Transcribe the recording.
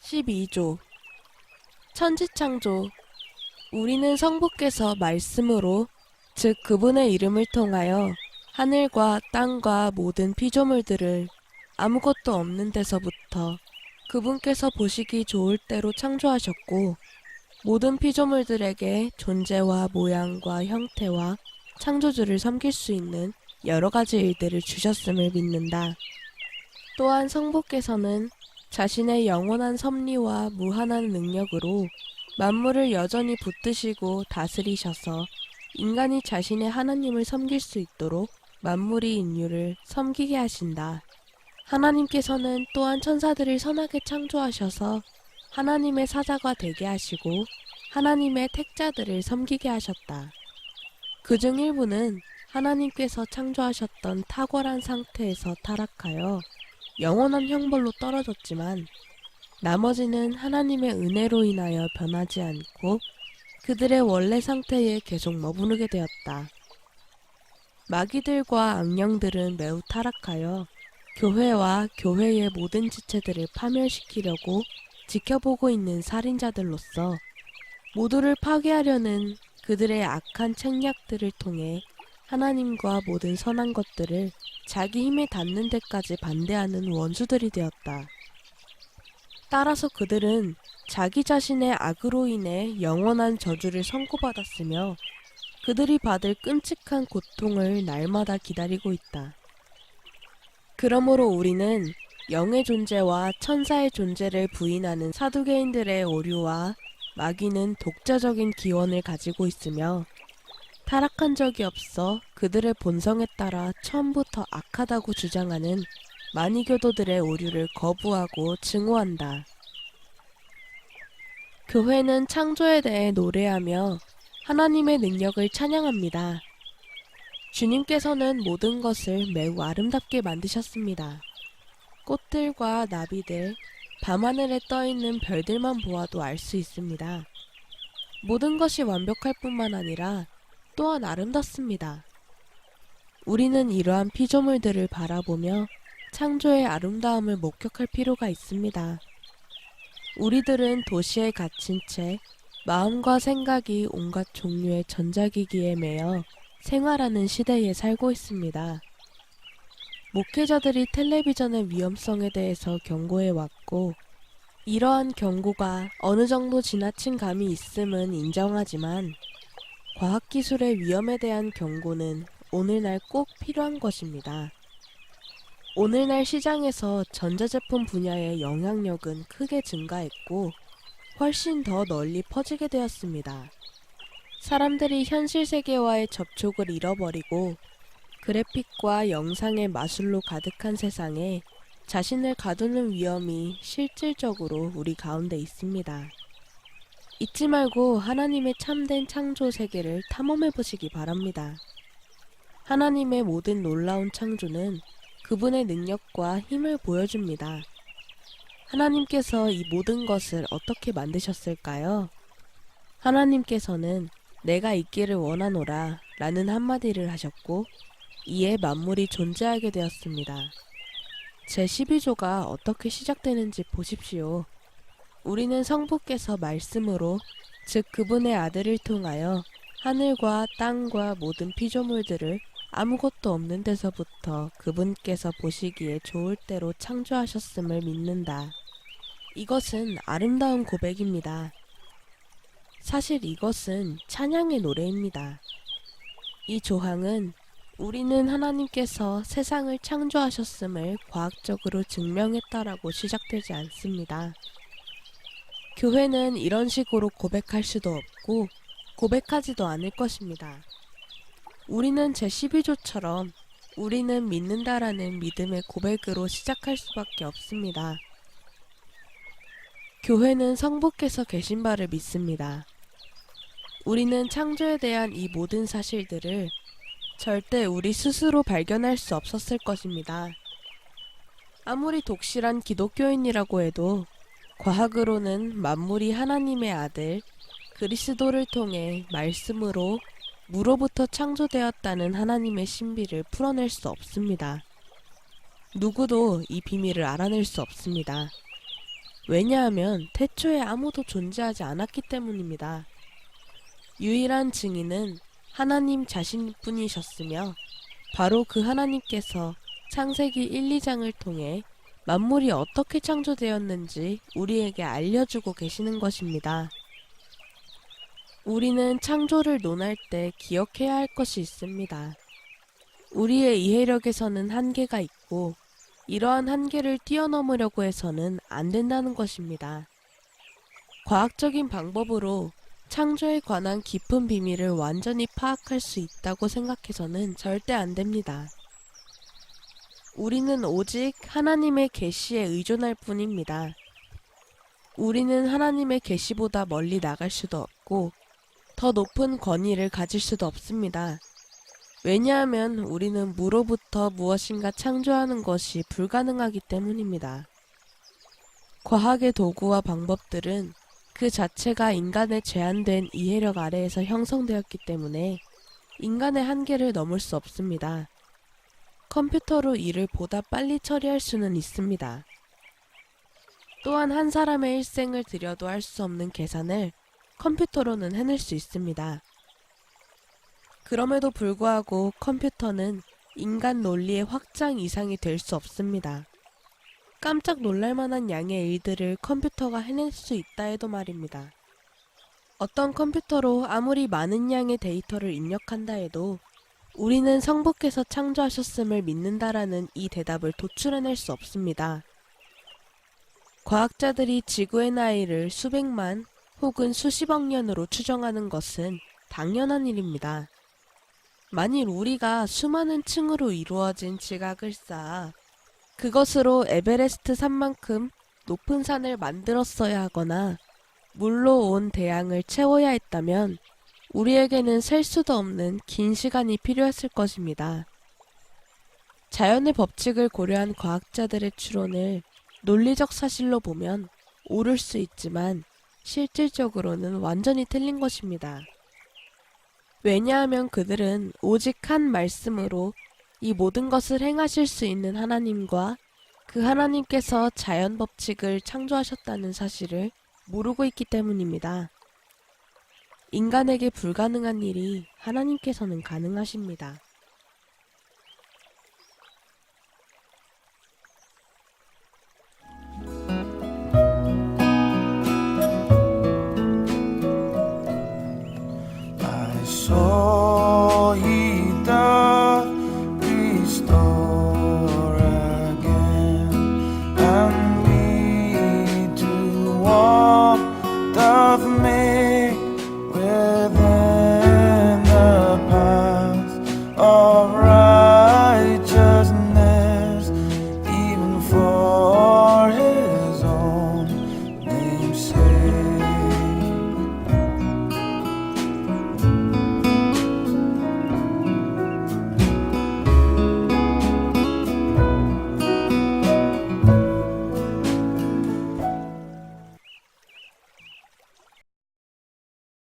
12조 천지창조. 우리는 성부께서 말씀으로, 즉 그분의 이름을 통하여 하늘과 땅과 모든 피조물들을 아무것도 없는 데서부터 그분께서 보시기 좋을 대로 창조하셨고, 모든 피조물들에게 존재와 모양과 형태와 창조주를 섬길 수 있는 여러 가지 일들을 주셨음을 믿는다. 또한 성부께서는 자신의 영원한 섭리와 무한한 능력으로 만물을 여전히 붙드시고 다스리셔서 인간이 자신의 하나님을 섬길 수 있도록 만물이 인류를 섬기게 하신다. 하나님께서는 또한 천사들을 선하게 창조하셔서 하나님의 사자가 되게 하시고 하나님의 택자들을 섬기게 하셨다. 그중 일부는 하나님께서 창조하셨던 탁월한 상태에서 타락하여 영원한 형벌로 떨어졌지만, 나머지는 하나님의 은혜로 인하여 변하지 않고 그들의 원래 상태에 계속 머무르게 되었다. 마귀들과 악령들은 매우 타락하여 교회와 교회의 모든 지체들을 파멸시키려고 지켜보고 있는 살인자들로서 모두를 파괴하려는 그들의 악한 책략들을 통해 하나님과 모든 선한 것들을 자기 힘에 닿는 데까지 반대하는 원수들이 되었다. 따라서 그들은 자기 자신의 악으로 인해 영원한 저주를 선고받았으며 그들이 받을 끔찍한 고통을 날마다 기다리고 있다. 그러므로 우리는 영의 존재와 천사의 존재를 부인하는 사두개인들의 오류와 마귀는 독자적인 기원을 가지고 있으며 타락한 적이 없어 그들의 본성에 따라 처음부터 악하다고 주장하는 마니교도들의 오류를 거부하고 증오한다. 교회는 창조에 대해 노래하며 하나님의 능력을 찬양합니다. 주님께서는 모든 것을 매우 아름답게 만드셨습니다. 꽃들과 나비들, 밤하늘에 떠있는 별들만 보아도 알 수 있습니다. 모든 것이 완벽할 뿐만 아니라 또한 아름답습니다. 우리는 이러한 피조물들을 바라보며 창조의 아름다움을 목격할 필요가 있습니다. 우리들은 도시에 갇힌 채 마음과 생각이 온갖 종류의 전자기기에 매여 생활하는 시대에 살고 있습니다. 목회자들이 텔레비전의 위험성에 대해서 경고해 왔고, 이러한 경고가 어느 정도 지나친 감이 있음은 인정하지만 과학기술의 위험에 대한 경고는 오늘날 꼭 필요한 것입니다. 오늘날 시장에서 전자제품 분야의 영향력은 크게 증가했고 훨씬 더 널리 퍼지게 되었습니다. 사람들이 현실 세계와의 접촉을 잃어버리고 그래픽과 영상의 마술로 가득한 세상에 자신을 가두는 위험이 실질적으로 우리 가운데 있습니다. 잊지 말고 하나님의 참된 창조 세계를 탐험해 보시기 바랍니다. 하나님의 모든 놀라운 창조는 그분의 능력과 힘을 보여줍니다. 하나님께서 이 모든 것을 어떻게 만드셨을까요? 하나님께서는 내가 있기를 원하노라 라는 한마디를 하셨고, 이에 만물이 존재하게 되었습니다. 제12조가 어떻게 시작되는지 보십시오. 우리는 성부께서 말씀으로, 즉 그분의 아들을 통하여 하늘과 땅과 모든 피조물들을 아무것도 없는 데서부터 그분께서 보시기에 좋을 대로 창조하셨음을 믿는다. 이것은 아름다운 고백입니다. 사실 이것은 찬양의 노래입니다. 이 조항은 우리는 하나님께서 세상을 창조하셨음을 과학적으로 증명했다라고 시작되지 않습니다. 교회는 이런 식으로 고백할 수도 없고 고백하지도 않을 것입니다. 우리는 제12조처럼 우리는 믿는다라는 믿음의 고백으로 시작할 수밖에 없습니다. 교회는 성부께서 계신 바를 믿습니다. 우리는 창조에 대한 이 모든 사실들을 절대 우리 스스로 발견할 수 없었을 것입니다. 아무리 독실한 기독교인이라고 해도 과학으로는 만물이 하나님의 아들 그리스도를 통해 말씀으로 무로부터 창조되었다는 하나님의 신비를 풀어낼 수 없습니다. 누구도 이 비밀을 알아낼 수 없습니다. 왜냐하면 태초에 아무도 존재하지 않았기 때문입니다. 유일한 증인은 하나님 자신뿐이셨으며 바로 그 하나님께서 창세기 1, 2장을 통해 만물이 어떻게 창조되었는지 우리에게 알려주고 계시는 것입니다. 우리는 창조를 논할 때 기억해야 할 것이 있습니다. 우리의 이해력에서는 한계가 있고 이러한 한계를 뛰어넘으려고 해서는 안 된다는 것입니다. 과학적인 방법으로 창조에 관한 깊은 비밀을 완전히 파악할 수 있다고 생각해서는 절대 안 됩니다. 우리는 오직 하나님의 계시에 의존할 뿐입니다. 우리는 하나님의 계시보다 멀리 나갈 수도 없고 더 높은 권위를 가질 수도 없습니다. 왜냐하면 우리는 무로부터 무엇인가 창조하는 것이 불가능하기 때문입니다. 과학의 도구와 방법들은 그 자체가 인간의 제한된 이해력 아래에서 형성되었기 때문에 인간의 한계를 넘을 수 없습니다. 컴퓨터로 일을 보다 빨리 처리할 수는 있습니다. 또한 한 사람의 일생을 들여도 할 수 없는 계산을 컴퓨터로는 해낼 수 있습니다. 그럼에도 불구하고 컴퓨터는 인간 논리의 확장 이상이 될 수 없습니다. 깜짝 놀랄만한 양의 일들을 컴퓨터가 해낼 수 있다 해도 말입니다. 어떤 컴퓨터로 아무리 많은 양의 데이터를 입력한다 해도 우리는 성부께서 창조하셨음을 믿는다라는 이 대답을 도출해낼 수 없습니다. 과학자들이 지구의 나이를 수백만 혹은 수십억 년으로 추정하는 것은 당연한 일입니다. 만일 우리가 수많은 층으로 이루어진 지각을 쌓아 그것으로 에베레스트 산만큼 높은 산을 만들었어야 하거나 물로 온 대양을 채워야 했다면 우리에게는 셀 수도 없는 긴 시간이 필요했을 것입니다. 자연의 법칙을 고려한 과학자들의 추론을 논리적 사실로 보면 옳을 수 있지만 실질적으로는 완전히 틀린 것입니다. 왜냐하면 그들은 오직 한 말씀으로 이 모든 것을 행하실 수 있는 하나님과 그 하나님께서 자연 법칙을 창조하셨다는 사실을 모르고 있기 때문입니다. 인간에게 불가능한 일이 하나님께서는 가능하십니다.